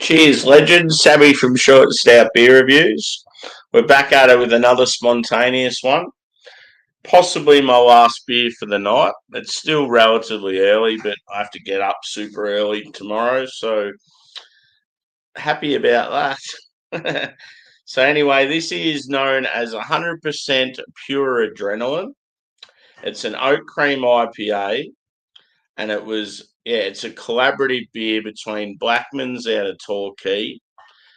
Cheers, legends. Sammy from Short and Stout Beer Reviews. We're back at it with another spontaneous one. Possibly my last beer for the night. It's still relatively early, but I have to get up super early tomorrow, so happy about that. So anyway, this is known as 100% Pure Adrenaline. It's an oat cream IPA, and it's a collaborative beer between Blackmans out of Torquay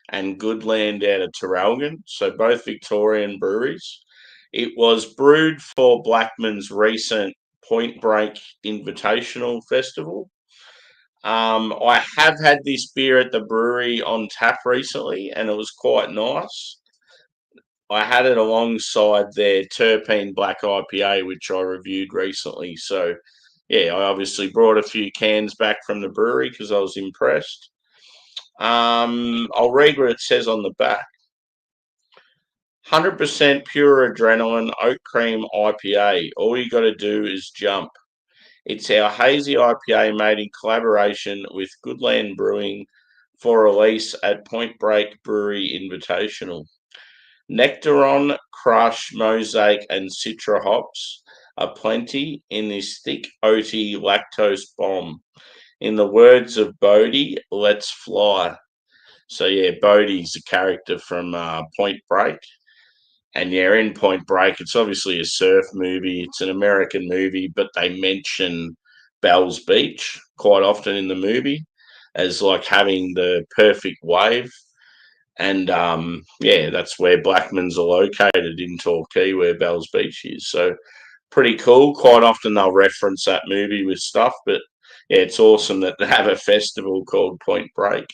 and Goodland out of Traralgon, so both Victorian breweries. It was brewed for Blackman's recent Point Break Invitational Festival. I have had this beer at the brewery on tap recently, and it was quite nice. I had it alongside their Terpene Black IPA, which I reviewed recently. So, yeah, I obviously brought a few cans back from the brewery because I was impressed. I'll read what it says on the back. 100% pure adrenaline oat cream IPA. All you got to do is jump. It's our hazy IPA made in collaboration with Goodland Brewing for release at Point Break Brewery Invitational. Nectaron, Crush, Mosaic, and Citra hops are plenty in this thick, oaty lactose bomb. In the words of Bodie, let's fly. So, yeah, Bodie's a character from Point Break. And yeah, in Point Break, it's obviously a surf movie. It's an American movie, but they mention Bell's Beach quite often in the movie as like having the perfect wave. And yeah, that's where Blackmans are located in Torquay, where Bell's Beach is. So pretty cool. Quite often they'll reference that movie with stuff, but yeah, it's awesome that they have a festival called Point Break.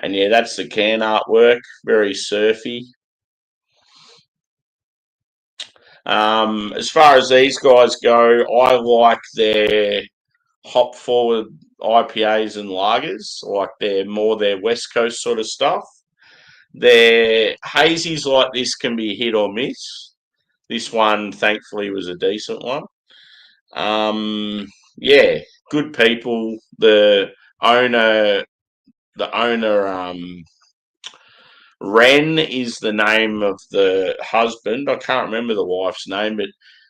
And yeah, that's the can artwork, very surfy. As far as these guys go, I like their hop forward IPAs and lagers, like their West Coast sort of stuff. Their hazies like this can be hit or miss. This one, thankfully, was a decent one. Yeah, good people. Owner, the owner, Ren is the name of the husband. I can't remember the wife's name, but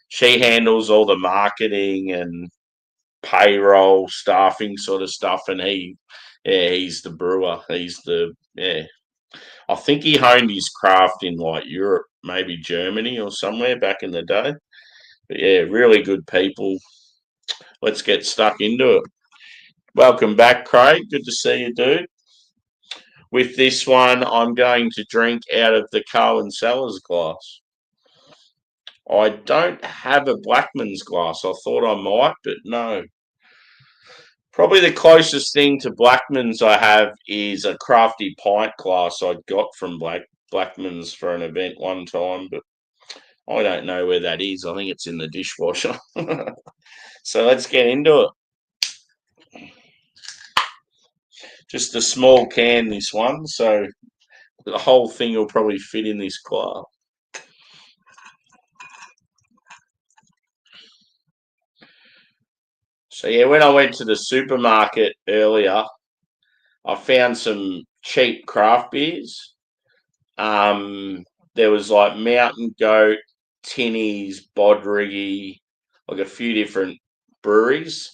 she handles all the marketing and payroll, staffing sort of stuff. And he's the brewer. I think he honed his craft in like Europe, maybe Germany or somewhere back in the day. But yeah, really good people. Let's get stuck into it. Welcome back, Craig. Good to see you, dude. With this one, I'm going to drink out of the Carlin Cellars glass. I don't have a Blackman's glass. I thought I might, but no. Probably the closest thing to Blackman's I have is a crafty pint glass I got from Blackman's for an event one time, but I don't know where that is. I think it's in the dishwasher. So let's get into it. Just a small can, this one, so the whole thing will probably fit in this glass. So yeah, when I went to the supermarket earlier, I found some cheap craft beers. There was like Mountain Goat, Tinnies, Bodriggy, like a few different breweries.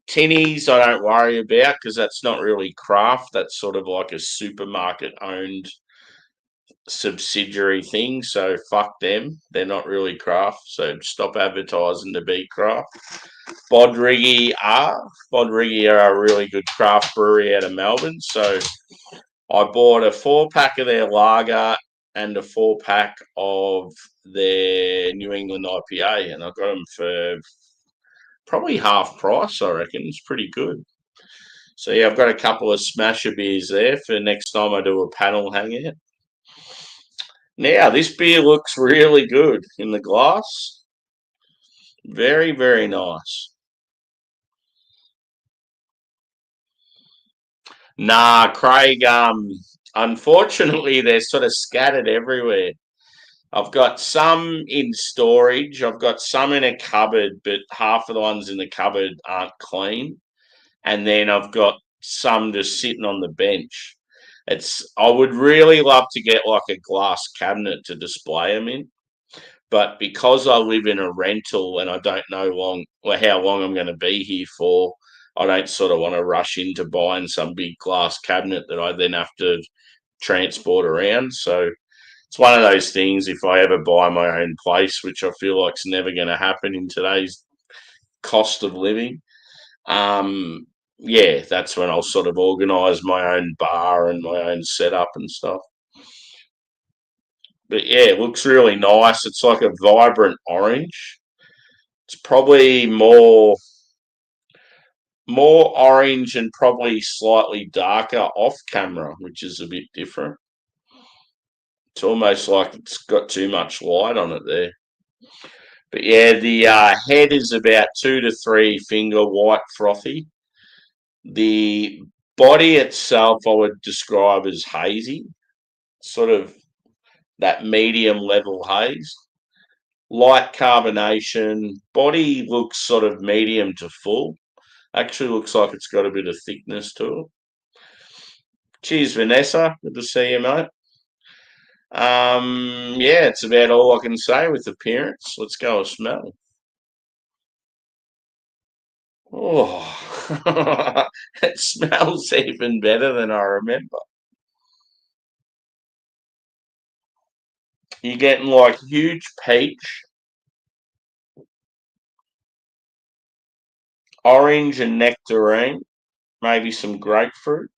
Tinnies, I don't worry about because that's not really craft. That's sort of like a supermarket owned subsidiary thing. So fuck them. They're not really craft. So stop advertising to be craft. Bodriggy are a really good craft brewery out of Melbourne. So I bought a 4-pack of their lager and a 4-pack of their New England IPA, and I got them for probably half price, I reckon. It's pretty good. So yeah, I've got a couple of smasher beers there for next time I do a panel hangout. Now, this beer looks really good in the glass. Very, very nice. Nah, Craig, unfortunately, they're sort of scattered everywhere. I've got some in storage. I've got some in a cupboard, but half of the ones in the cupboard aren't clean. And then I've got some just sitting on the bench. I would really love to get like a glass cabinet to display them in, but because I live in a rental and I don't know how long I'm going to be here for, I don't sort of want to rush into buying some big glass cabinet that I then have to transport around. So it's one of those things. If I ever buy my own place, which I feel like is never going to happen in today's cost of living, yeah, that's when I'll sort of organise my own bar and my own setup and stuff. But yeah, it looks really nice. It's like a vibrant orange. It's probably more orange and probably slightly darker off camera, which is a bit different. It's almost like it's got too much light on it there. But yeah, the head is about 2 to 3 finger white frothy. The body itself, I would describe as hazy, sort of that medium level haze. Light carbonation. Body looks sort of medium to full. Actually looks like it's got a bit of thickness to it. Cheers, Vanessa. Good to see you, mate. Yeah, it's about all I can say with appearance. Let's go a smell. Oh, it smells even better than I remember. You're getting like huge peach, orange and nectarine, maybe some grapefruit.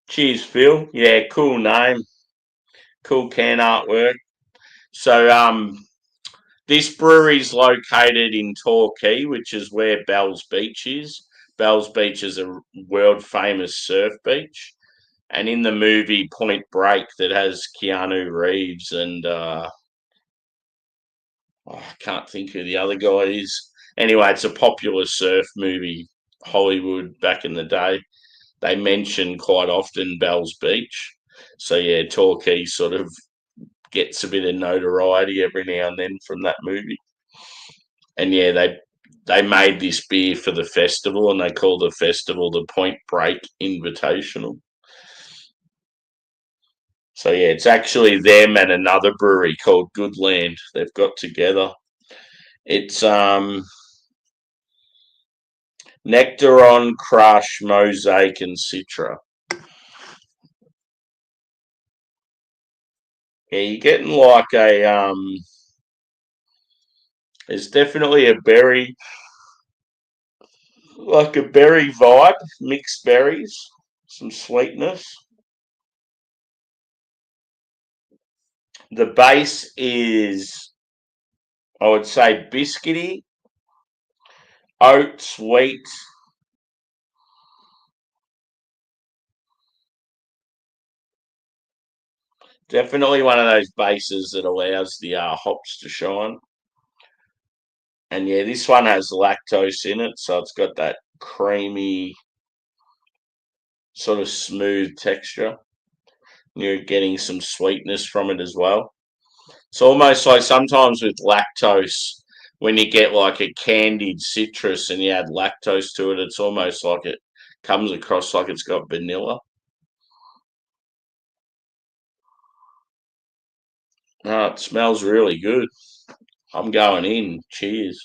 Cheers, Phil. Yeah, cool name, cool can artwork. So, this brewery's located in Torquay, which is where Bell's Beach is. Bell's Beach is a world famous surf beach. And in the movie Point Break, that has Keanu Reeves and I can't think who the other guy is. Anyway, it's a popular surf movie, Hollywood back in the day. They mention quite often Bell's Beach. So yeah, Torquay sort of gets a bit of notoriety every now and then from that movie. And yeah, they made this beer for the festival, and they call the festival the Point Break Invitational. So yeah, it's actually them and another brewery called Goodland. They've got together. It's Nectaron, Crush, Mosaic, and Citra. Yeah, you're getting like there's definitely a berry vibe, mixed berries, some sweetness. The base is, I would say, biscuity, oat, wheat. Definitely one of those bases that allows the hops to shine. And yeah, this one has lactose in it, so it's got that creamy, sort of smooth texture. You're getting some sweetness from it as well. It's almost like sometimes with lactose, when you get like a candied citrus and you add lactose to it, it's almost like it comes across like it's got vanilla. Oh, it smells really good. I'm going in. Cheers.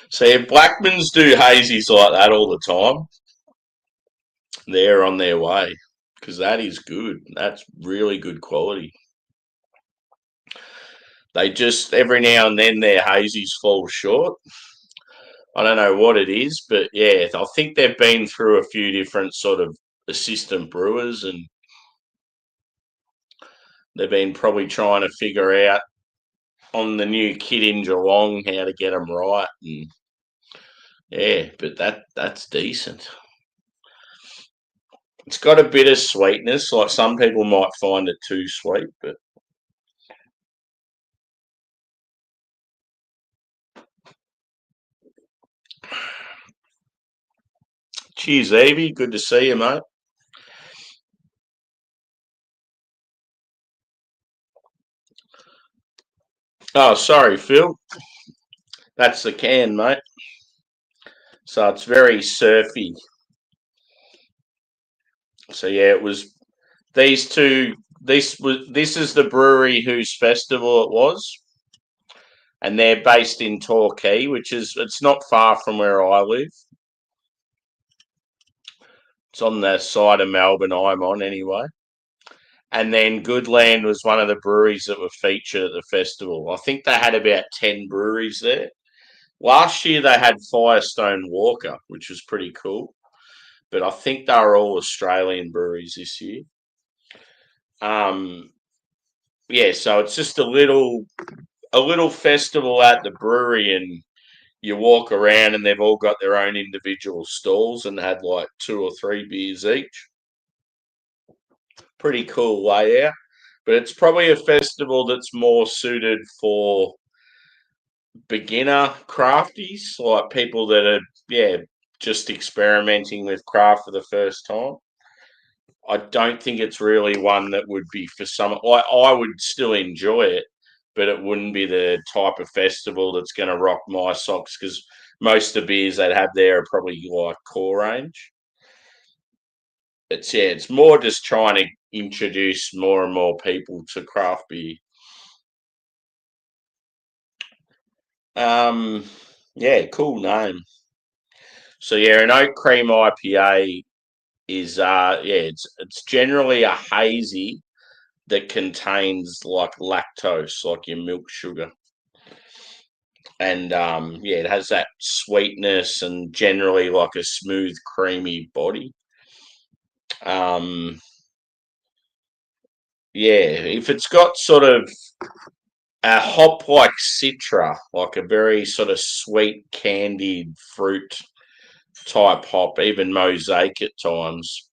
See, if Blackmans do hazies like that all the time, they're on their way because that is good. That's really good quality. They just, every now and then, their hazies fall short. I don't know what it is, but yeah, I think they've been through a few different sort of assistant brewers, and they've been probably trying to figure out on the new kit in Geelong how to get them right. And yeah, but that's decent. It's got a bit of sweetness. Like some people might find it too sweet, but Cheers, Evie. Good to see you, mate. Oh, sorry, Phil. That's the can, mate. So it's very surfy. So yeah, it was these two. This is the brewery whose festival it was, and they're based in Torquay, which is it's not far from where I live. It's on the side of Melbourne I'm on anyway. And then Goodland was one of the breweries that were featured at the festival. I think they had about 10 breweries there. Last year they had Firestone Walker, which was pretty cool. But I think they were all Australian breweries this year. Um, yeah, so it's just a little festival at the brewery, and you walk around, and they've all got their own individual stalls and had like 2 or 3 beers each. Pretty cool layout, but it's probably a festival that's more suited for beginner crafties, like people that are just experimenting with craft for the first time. I don't think it's really one that would be for some. I would still enjoy it, but it wouldn't be the type of festival that's going to rock my socks, because most of the beers they'd have there are probably like core range. It's more just trying to introduce more and more people to craft beer. Um, yeah, cool name. So yeah, an oat cream IPA is it's generally a hazy that contains like lactose, like your milk sugar. And it has that sweetness and generally like a smooth, creamy body. Um, if it's got sort of a hop like citra, like a very sort of sweet, candied fruit type hop, even mosaic at times,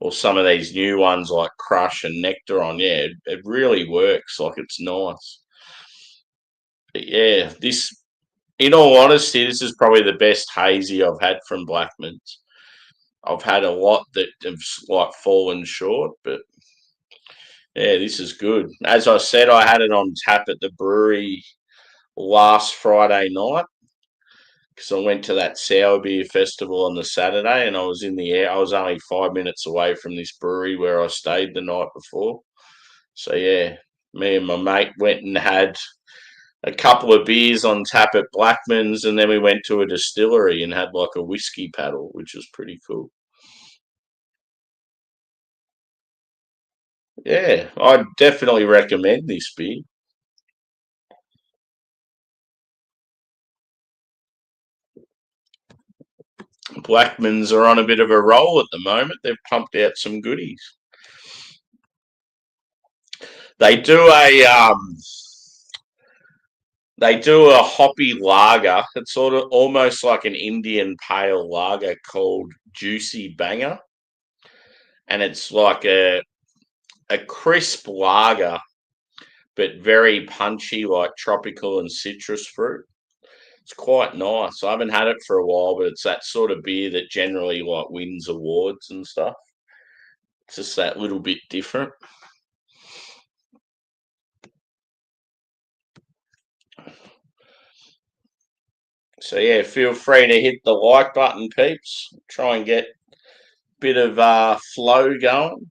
or some of these new ones like Crush and Nectaron, it really works. Like it's nice. But yeah, in all honesty, this is probably the best hazy I've had from Blackmans. I've had a lot that have like fallen short, but yeah, this is good. As I said, I had it on tap at the brewery last Friday night, because I went to that sour beer festival on the Saturday, and I was in the air. I was only 5 minutes away from this brewery where I stayed the night before. So yeah, me and my mate went and had a couple of beers on tap at Blackman's, and then we went to a distillery and had like a whiskey paddle, which was pretty cool. Yeah, I definitely recommend this beer. Blackmans are on a bit of a roll at the moment. They've pumped out some goodies. They do a hoppy lager. It's sort of almost like an Indian pale lager called Juicy Banger, and it's like a crisp lager, but very punchy, like tropical and citrus fruit. It's quite nice. I haven't had it for a while, but it's that sort of beer that generally like wins awards and stuff. It's just that little bit different. So yeah, feel free to hit the like button, peeps. Try and get a bit of flow going.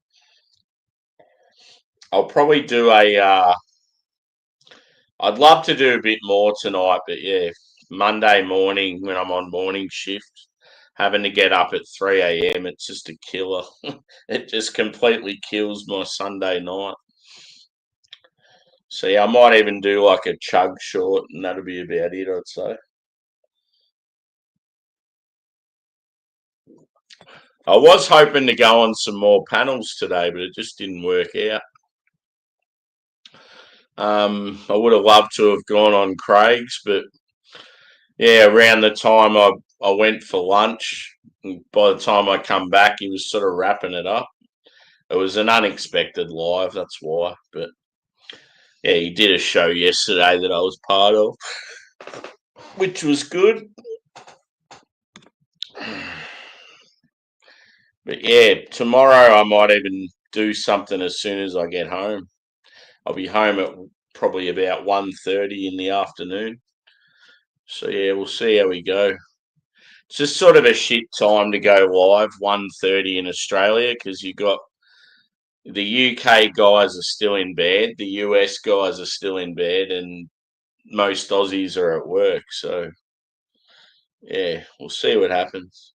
I'll probably do a. I'd love to do a bit more tonight, but yeah, Monday morning when I'm on morning shift, having to get up at 3 a.m. It's just a killer. It just completely kills my Sunday night. So yeah, I might even do like a chug short, and that'll be about it, I'd say. I was hoping to go on some more panels today, but it just didn't work out. I would have loved to have gone on Craig's, but yeah, around the time I went for lunch, and by the time I come back, he was sort of wrapping it up. It was an unexpected live, that's why. But yeah, he did a show yesterday that I was part of, which was good. But yeah, tomorrow I might even do something as soon as I get home. I'll be home at probably about 1:30 in the afternoon. So yeah, we'll see how we go. It's just sort of a shit time to go live, 1:30 in Australia, because you got the UK guys are still in bed, the US guys are still in bed, and most Aussies are at work. So yeah, we'll see what happens.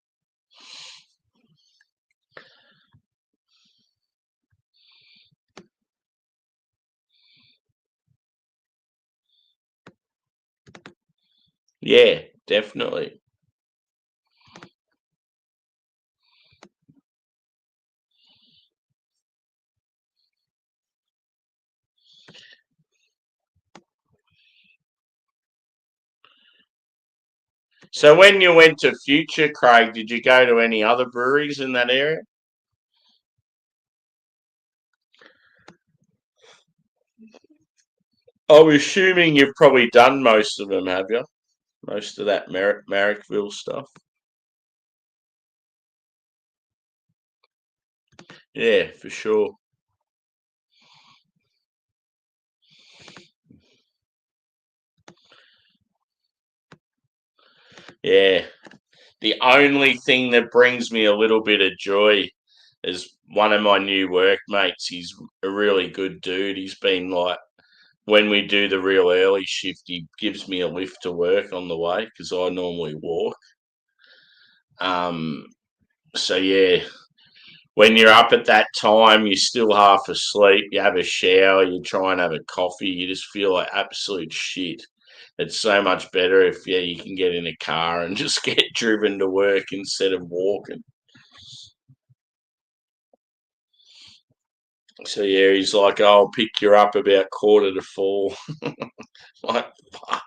Yeah, definitely. So when you went to Future, Craig, did you go to any other breweries in that area? I'm assuming you've probably done most of them, have you? Most of that Marrickville stuff. Yeah, for sure. Yeah. The only thing that brings me a little bit of joy is one of my new workmates. He's a really good dude. He's been like, when we do the real early shift, he gives me a lift to work on the way because I normally walk. Um, so yeah, when you're up at that time, you're still half asleep. You have a shower, you try and have a coffee. You just feel like absolute shit. It's so much better if you can get in a car and just get driven to work instead of walking. So yeah, he's like, "I'll pick you up about 3:45." Like, fuck,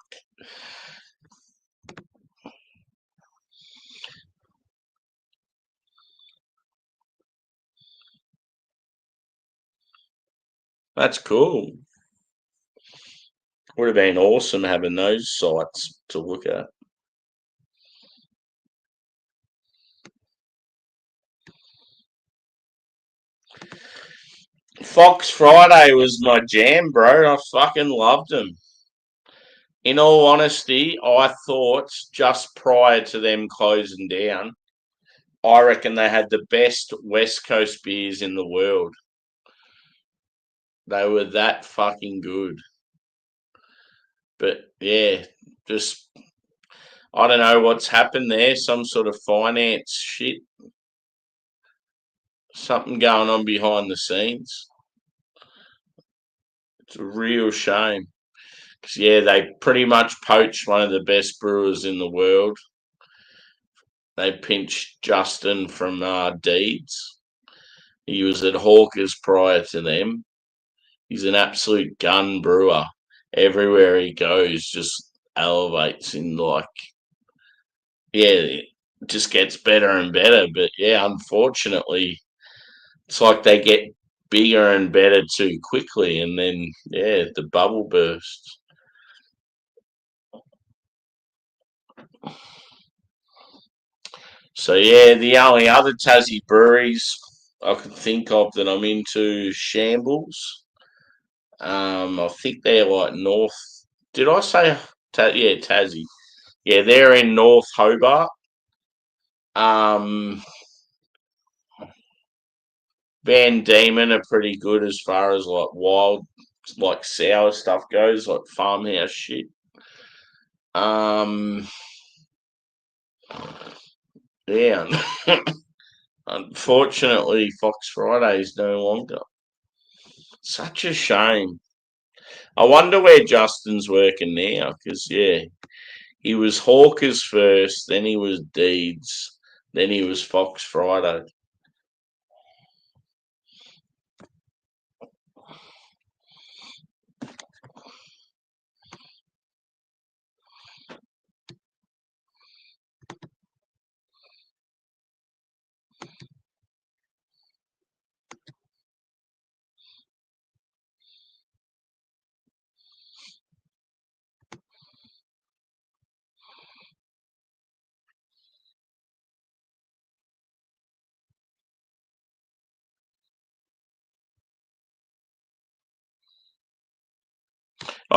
that's cool. Would have been awesome having those sites to look at. Fox Friday was my jam, bro. I fucking loved them. In all honesty, I thought just prior to them closing down, I reckon they had the best West Coast beers in the world. They were that fucking good. But yeah, just I don't know what's happened there. Some sort of finance shit, something going on behind the scenes. It's a real shame. 'Cause, yeah, they pretty much poached one of the best brewers in the world. They pinched Justin from Deeds. He was at Hawkers prior to them. He's an absolute gun brewer. Everywhere he goes, just elevates in like, yeah, it just gets better and better. But yeah, unfortunately, it's like they get bigger and better too quickly, and then yeah, the bubble bursts. So yeah, the only other Tassie breweries I can think of that I'm into Shambles. I think they're like North. Did I say yeah, Tassie? Yeah, they're in North Hobart. Um, Van Diemen are pretty good as far as like wild, like sour stuff goes, like farmhouse shit. Um, yeah. Unfortunately, Fox Friday is no longer. Such a shame. I wonder where Justin's working now, because yeah, he was Hawkers first, then he was Deeds, then he was Fox Friday.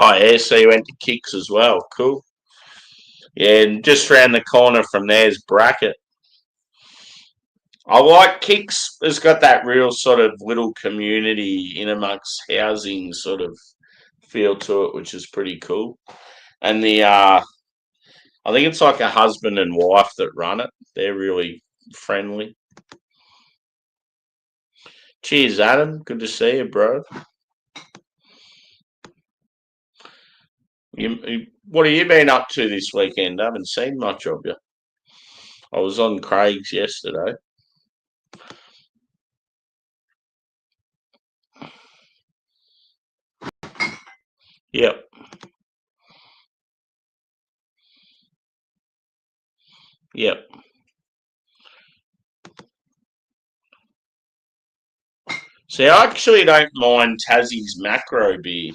Oh yeah, so you went to Kicks as well. Cool. Yeah, and just round the corner from there's Bracket. I like Kicks. It's got that real sort of little community in amongst housing sort of feel to it, which is pretty cool. And I think it's like a husband and wife that run it. They're really friendly. Cheers, Adam. Good to see you, bro. What have you been up to this weekend? I haven't seen much of you. I was on Craig's yesterday. Yep, yep. See, I actually don't mind Tassie's macro beer.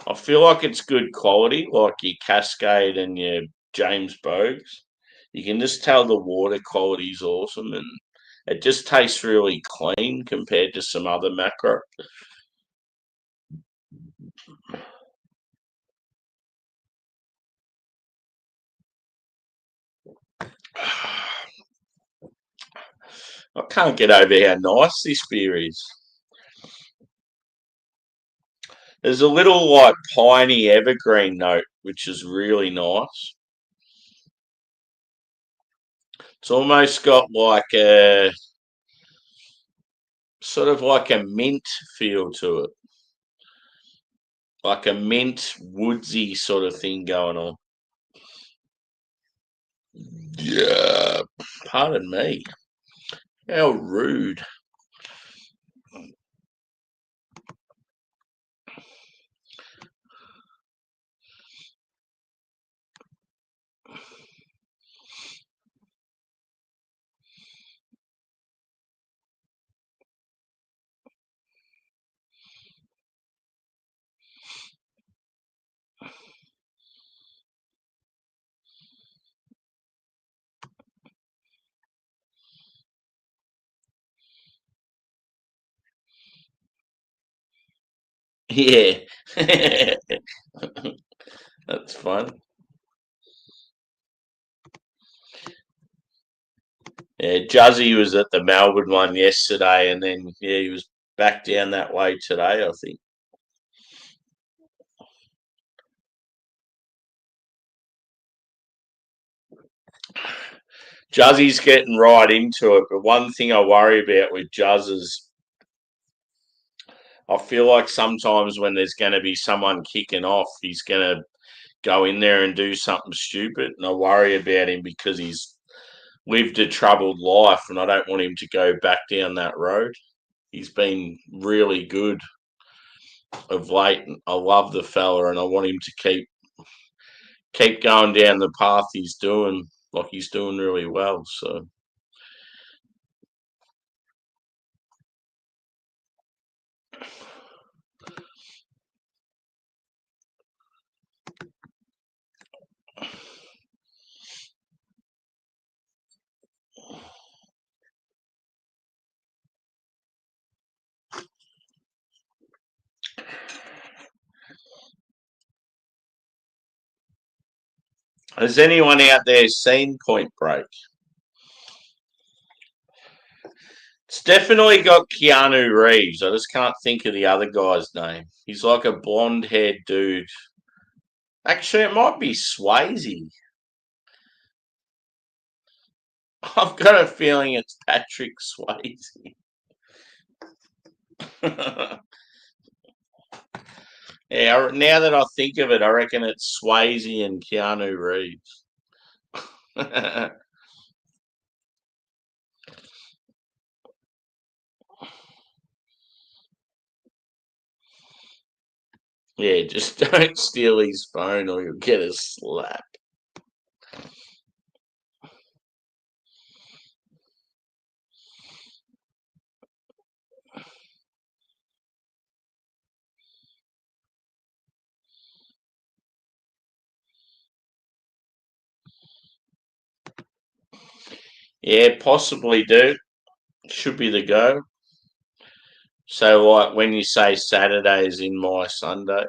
I feel like it's good quality, like your Cascade and your James Bogues. You can just tell the water quality is awesome, and it just tastes really clean compared to some other macro. I can't get over how nice this beer is. There's a little like piney evergreen note, which is really nice. It's almost got like a sort of like a mint feel to it, like a mint woodsy sort of thing going on. Yeah, pardon me. How rude. Yeah. That's fun. Yeah, Juzzy was at the Melbourne one yesterday, and then yeah, he was back down that way today, I think. Juzzy's getting right into it, but one thing I worry about with Juzz is I feel like sometimes when there's going to be someone kicking off, he's going to go in there and do something stupid, and I worry about him because he's lived a troubled life, and I don't want him to go back down that road. He's been really good of late. I love the fella, and I want him to keep going down the path he's doing. Like he's doing really well. So has anyone out there seen Point Break? It's definitely got Keanu Reeves. I just can't think of the other guy's name. He's like a blonde haired dude. Actually, it might be Swayze. I've got a feeling it's Patrick Swayze. Yeah, now that I think of it, I reckon it's Swayze and Keanu Reeves. Yeah, just don't steal his phone or you'll get a slap. Yeah, possibly do. Should be the go. So, like when you say Saturday is in my Sunday,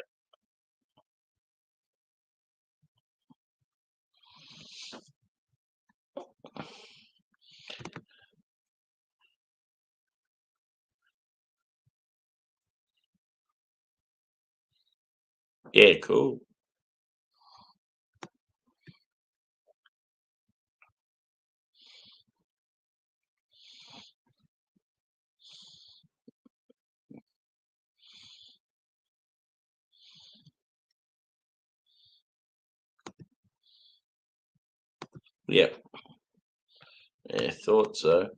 Yeah, cool. Yep. Yeah, thought so.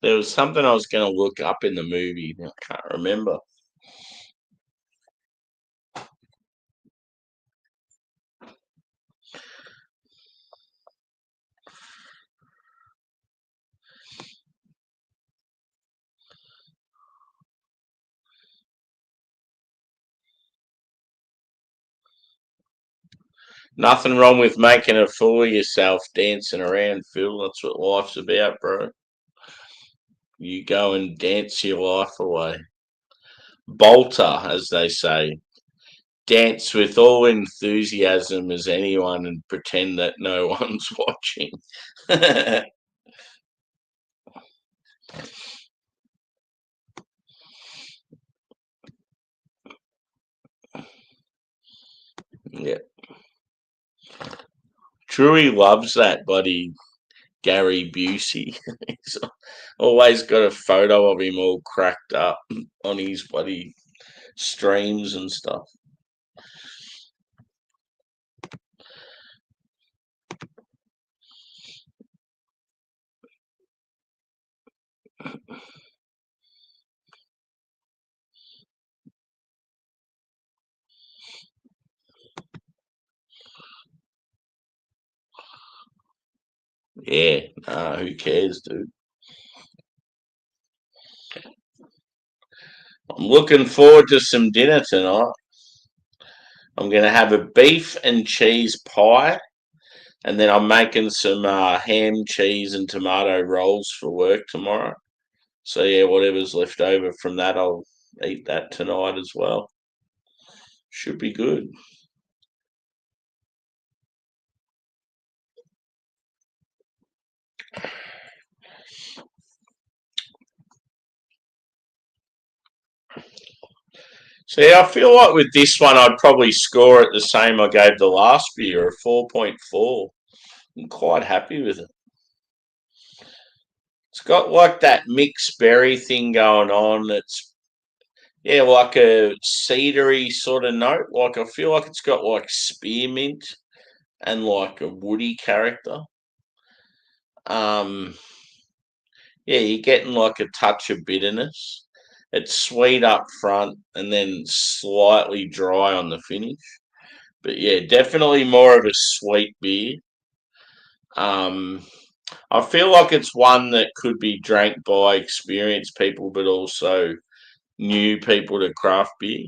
There was something I was going to look up in the movie. I can't remember. Nothing wrong with making a fool of yourself dancing around, Phil. That's what life's about, bro. You go and dance your life away. Bolter, as they say. Dance with all enthusiasm as anyone and pretend that no one's watching. Yeah. Drewy loves that buddy Gary Busey. He's always got a photo of him all cracked up on his bloody streams and stuff. Yeah, who cares, dude? I'm looking forward to some dinner tonight. I'm going to have a beef and cheese pie, and then I'm making some ham, cheese, and tomato rolls for work tomorrow. So, yeah, whatever's left over from that, I'll eat that tonight as well. Should be good. See, I feel like with this one, I'd probably score it the same I gave the last beer, a 4.4. I'm quite happy with it. It's got like that mixed berry thing going on. It's, yeah, like a cedary sort of note. Like, I feel like it's got like spearmint and like a woody character. Um, yeah, you're getting like a touch of bitterness. It's sweet up front and then slightly dry on the finish. But yeah, definitely more of a sweet beer. Um, I feel like it's one that could be drank by experienced people, but also new people to craft beer.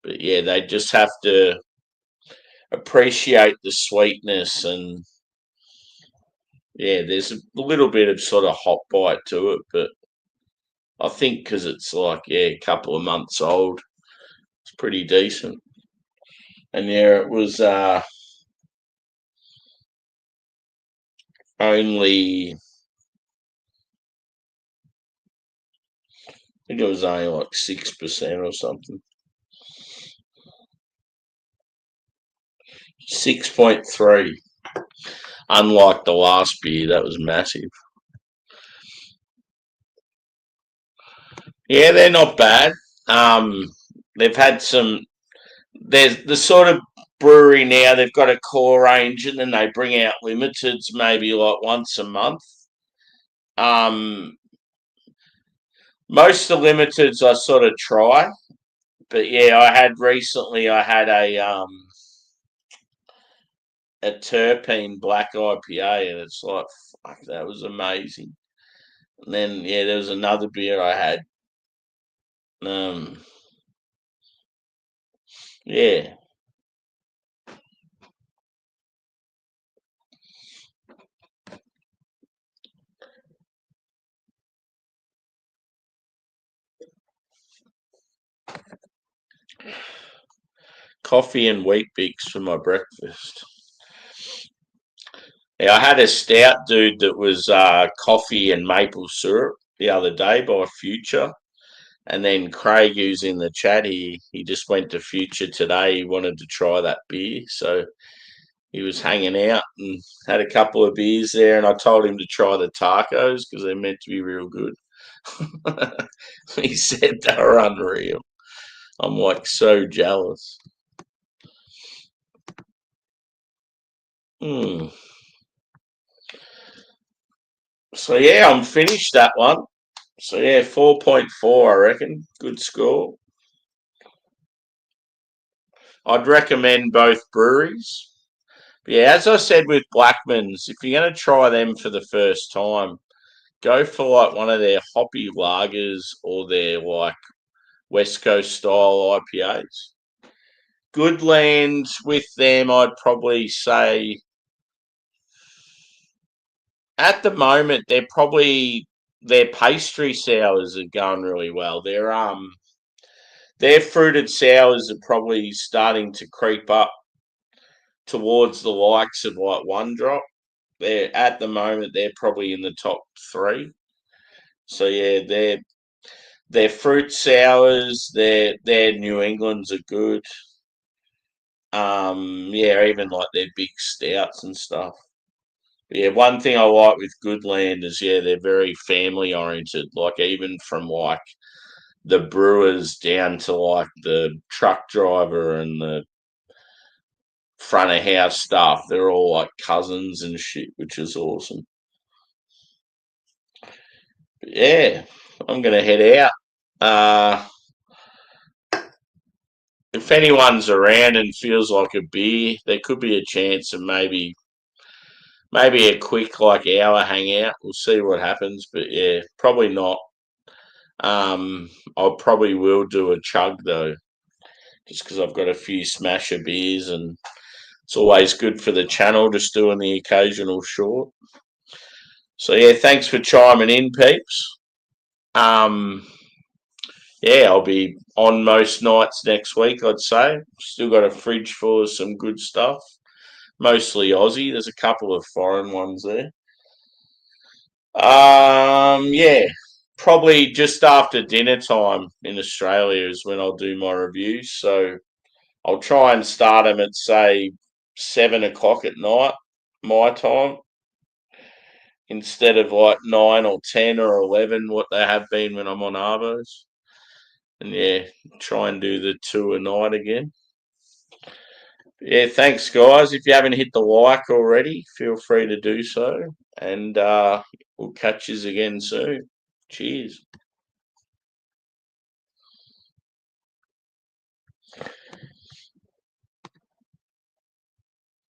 But yeah, they just have to appreciate the sweetness and yeah, there's a little bit of sort of hot bite to it, but I think because it's like yeah, a couple of months old, it's pretty decent. And yeah, it was only I think it was only like 6% or something. 6.3. Unlike the last beer, that was massive. Yeah, they're not bad. Um, they've had some. There's the sort of brewery now. They've got a core range, and then they bring out limiteds maybe like once a month. Um, most of the limiteds I sort of try, but yeah, I had recently. I had a terpene black IPA, and it's like fuck, that was amazing. And then yeah, there was another beer I had. Um, yeah, coffee and wheat bix for my breakfast. Yeah, I had a stout dude that was coffee and maple syrup the other day by Future. And then Craig, who's in the chat, he just went to Future today. He wanted to try that beer. So he was hanging out and had a couple of beers there. And I told him to try the tacos because they're meant to be real good. He said they were unreal. I'm like so jealous. Hmm. So yeah, I'm finished that one. So yeah, 4.4, I reckon. Good score. I'd recommend both breweries. But yeah, as I said with Blackmans, if you're going to try them for the first time, go for like one of their hoppy lagers or their like West Coast style IPAs. Goodland with them, I'd probably say at the moment their pastry sours are going really well. Their fruited sours are probably starting to creep up towards the likes of like One Drop. They're at the moment they're probably in the top three. So yeah, their fruit sours, their New Englands are good. Yeah, even like their big stouts and stuff. But yeah, one thing I like with Goodland is yeah, they're very family oriented. Like even from like the brewers down to like the truck driver and the front of house staff, they're all like cousins and shit, which is awesome. But yeah, I'm gonna head out. Uh, if anyone's around and feels like a beer, there could be a chance of maybe a quick like hour hangout. We'll see what happens, but yeah, probably not. I probably will do a chug though, just because I've got a few smasher beers, and it's always good for the channel just doing the occasional short. So yeah, thanks for chiming in, peeps. Um, yeah, I'll be on most nights next week. I'd say still got a fridge full of some good stuff. Mostly Aussie. There's a couple of foreign ones there. Yeah, probably just after dinner time in Australia is when I'll do my reviews. So I'll try and start them at say 7 o'clock at night, my time, instead of like 9 or 10 or 11, what they have been when I'm on Arvos. And yeah, try and do the two a night again. Yeah, thanks, guys. If you haven't hit the like already, feel free to do so. And we'll catch you again soon. Cheers.